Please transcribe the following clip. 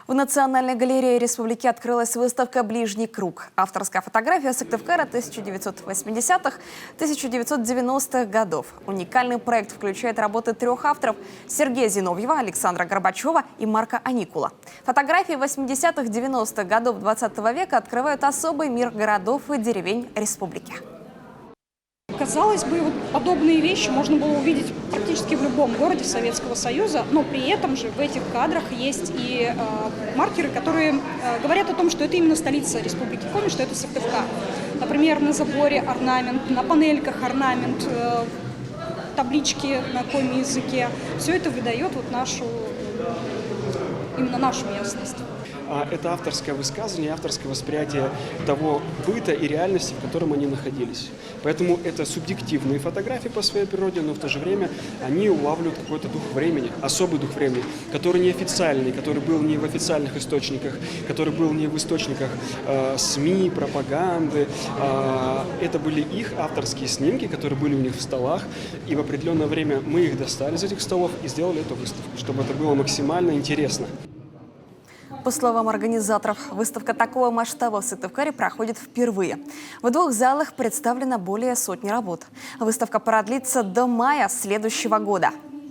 В Национальной галерее Республики открылась выставка «Ближний круг». Авторская фотография Сыктывкара 1980-1990-х годов. Уникальный проект включает работы трех авторов – Сергея Зиновьева, Александра Горбачева и Марка Аникула. Фотографии 80-х-90-х годов 20 века открывают особый мир городов и деревень республики. Казалось бы, вот подобные вещи можно было увидеть практически в любом городе Советского Союза, но при этом же в этих кадрах есть и маркеры, которые говорят о том, что это именно столица Республики Коми, что это Сыктывкар. Например, на заборе орнамент, на панельках орнамент, таблички на коми языке. Все это выдает вот именно нашу местность. Это авторское высказывание, авторское восприятие того быта и реальности, в котором они находились. Поэтому это субъективные фотографии по своей природе, но в то же время они улавливают какой-то дух времени, особый дух времени, который неофициальный, который был не в официальных источниках, который был не в источниках СМИ, пропаганды. Это были их авторские снимки, которые были у них в столах, и в определенное время мы их достали из этих столов и сделали эту выставку, чтобы это было максимально интересно. По словам организаторов, выставка такого масштаба в Сыктывкаре проходит впервые. В двух залах представлено более сотни работ. Выставка продлится до мая следующего года.